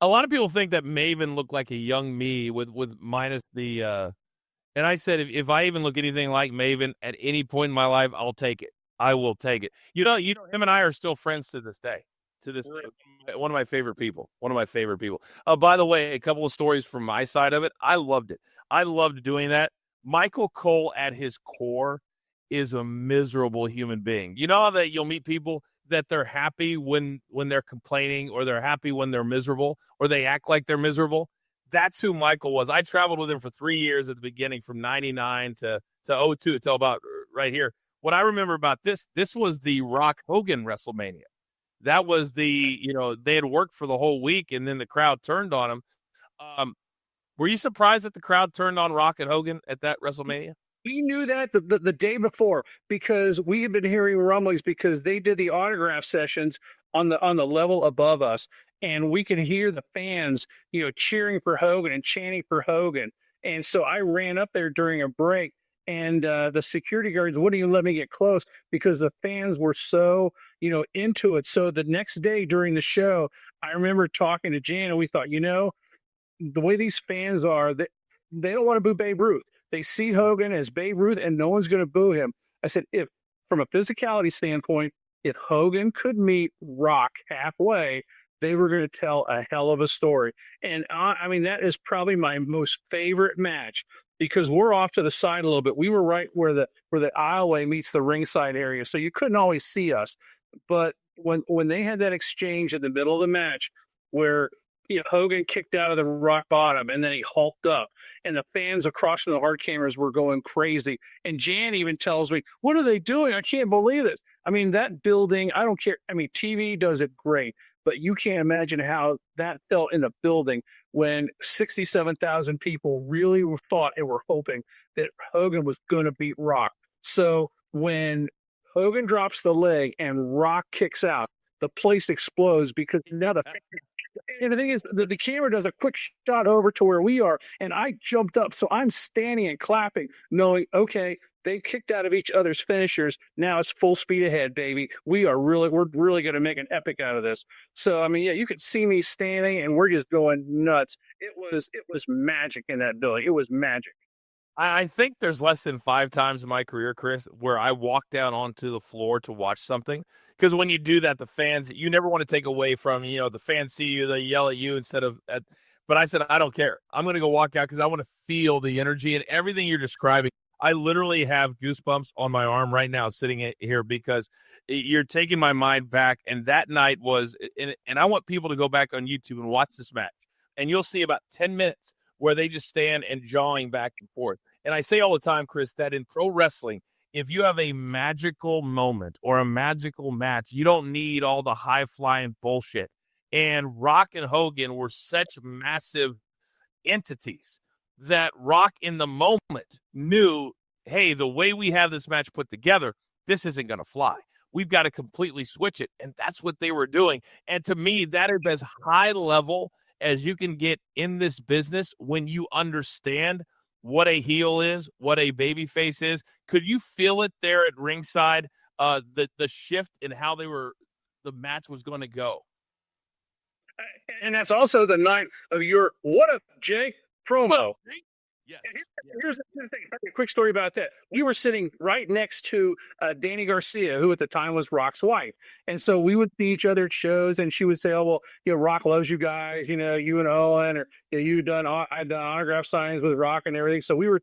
A lot of people think that Maven looked like a young me with minus the, and I said, if I even look anything like Maven at any point in my life, I'll take it. I will take it. Him and I are still friends to this day. To this day, one of my favorite people. One of my favorite people. By the way, a couple of stories from my side of it. I loved it. I loved doing that. Michael Cole, at his core, is a miserable human being. You know how that you'll meet people that they're happy when they're complaining, or they're happy when they're miserable, or they act like they're miserable. That's who Michael was. I traveled with him for 3 years at the beginning, from 99 to '02 till about right here. What I remember about this was the Rock Hogan WrestleMania. That was they had worked for the whole week, and then the crowd turned on him. Um, were you surprised that the crowd turned on Rock and Hogan at that WrestleMania? We knew that the day before, because we had been hearing rumblings, because they did the autograph sessions on the level above us, and we could hear the fans, cheering for Hogan and chanting for Hogan. And so I ran up there during a break, and the security guards wouldn't even let me get close, because the fans were so into it. So the next day during the show, I remember talking to Jan, and we thought, the way these fans are, they don't want to boo Babe Ruth. They see Hogan as Babe Ruth, and no one's going to boo him. I said, if from a physicality standpoint, if Hogan could meet Rock halfway, they were going to tell a hell of a story. And I mean, that is probably my most favorite match, because we're off to the side a little bit. We were right where the aisleway meets the ringside area, so you couldn't always see us. But when they had that exchange in the middle of the match, where Hogan kicked out of the rock bottom, and then he hulked up, and the fans across from the hard cameras were going crazy. And Jan even tells me, "What are they doing? I can't believe this." I mean, that building, I don't care. I mean, TV does it great, but you can't imagine how that felt in the building when 67,000 people really thought and were hoping that Hogan was going to beat Rock. So when Hogan drops the leg and Rock kicks out, the place explodes, because now and the thing is, the camera does a quick shot over to where we are, and I jumped up. So I'm standing and clapping, knowing, okay, they kicked out of each other's finishers. Now it's full speed ahead, baby. We're really going to make an epic out of this. So, I mean, yeah, you could see me standing, and we're just going nuts. It was magic in that building. It was magic. I think there's less than 5 times in my career, Chris, where I walk down onto the floor to watch something. Because when you do that, the fans, you never want to take away from, the fans see you, they yell at you instead of at. But I said, I don't care. I'm going to go walk out, because I want to feel the energy and everything you're describing. I literally have goosebumps on my arm right now sitting here, because you're taking my mind back. And that night was, and I want people to go back on YouTube and watch this match. And you'll see about 10 minutes where they just stand and jawing back and forth. And I say all the time, Chris, that in pro wrestling, if you have a magical moment or a magical match, you don't need all the high-flying bullshit. And Rock and Hogan were such massive entities that Rock in the moment knew, hey, the way we have this match put together, this isn't going to fly. We've got to completely switch it. And that's what they were doing. And to me, that is as high level as you can get in this business when you understand what a heel is, what a baby face is. Could you feel it there at ringside, the shift in how the match was going to go? And that's also the night of your "What Up, Jake" promo. Yes. Here's the thing. A quick story about that. We were sitting right next to Danny Garcia, who at the time was Rock's wife. And so we would see each other at shows, and she would say, "Oh, well, Rock loves you guys, you and Owen, or I'd done autograph signings with Rock and everything." So we were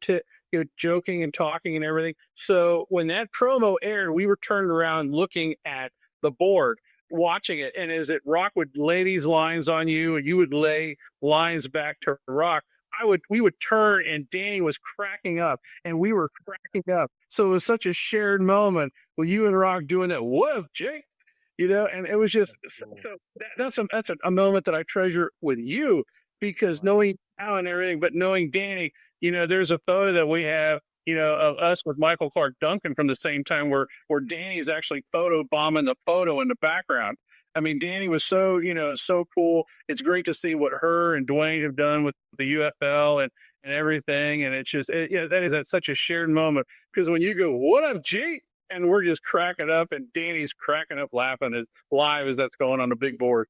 joking and talking and everything. So when that promo aired, we were turned around looking at the board, watching it. And as Rock would lay these lines on you, and you would lay lines back to Rock, we would turn, and Danny was cracking up, and we were cracking up. So it was such a shared moment with you and Rock doing that. "Whoa, Jake," and it was just that's a moment that I treasure with you, because knowing how and everything, but knowing Danny, there's a photo that we have, of us with Michael Clark Duncan from the same time, where Danny's actually photo bombing the photo in the background. I mean, Danny was so cool. It's great to see what her and Dwayne have done with the UFL and everything. And it's just, that's such a shared moment, because when you go, "What up, G?" and we're just cracking up, and Danny's cracking up laughing as live as that's going on the big board.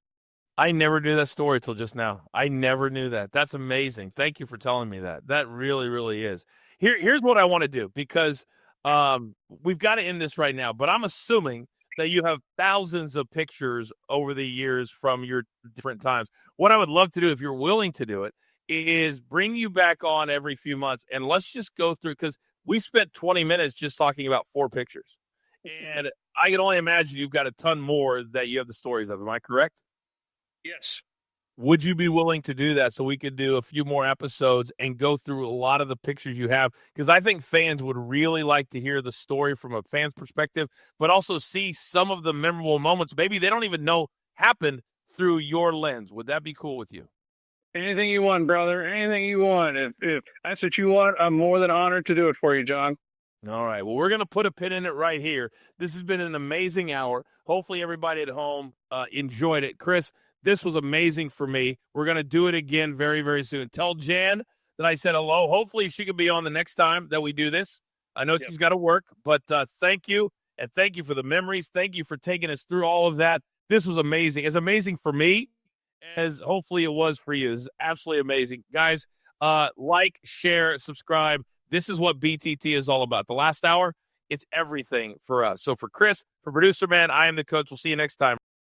I never knew that story till just now. I never knew that. That's amazing. Thank you for telling me that. That really, really is. Here's what I want to do because we've got to end this right now. But I'm assuming that you have thousands of pictures over the years from your different times. What I would love to do, if you're willing to do it, is bring you back on every few months and let's just go through because we spent 20 minutes just talking about 4 pictures, and I can only imagine you've got a ton more that you have the stories of. Am I correct? Yes. Would you be willing to do that so we could do a few more episodes and go through a lot of the pictures you have? Because I think fans would really like to hear the story from a fan's perspective, but also see some of the memorable moments maybe they don't even know happened through your lens. Would that be cool with you? Anything you want, brother. Anything you want. If that's what you want, I'm more than honored to do it for you, John. All right. Well, we're going to put a pin in it right here. This has been an amazing hour. Hopefully, everybody at home enjoyed it. Chris, this was amazing for me. We're going to do it again very, very soon. Tell Jan that I said hello. Hopefully, she can be on the next time that we do this. I know she's got to work, but thank you. And thank you for the memories. Thank you for taking us through all of that. This was amazing. It's amazing for me, as hopefully it was for you. It's absolutely amazing. Guys, like, share, subscribe. This is what BTT is all about. The last hour, it's everything for us. So for Chris, for Producer Man, I am the coach. We'll see you next time.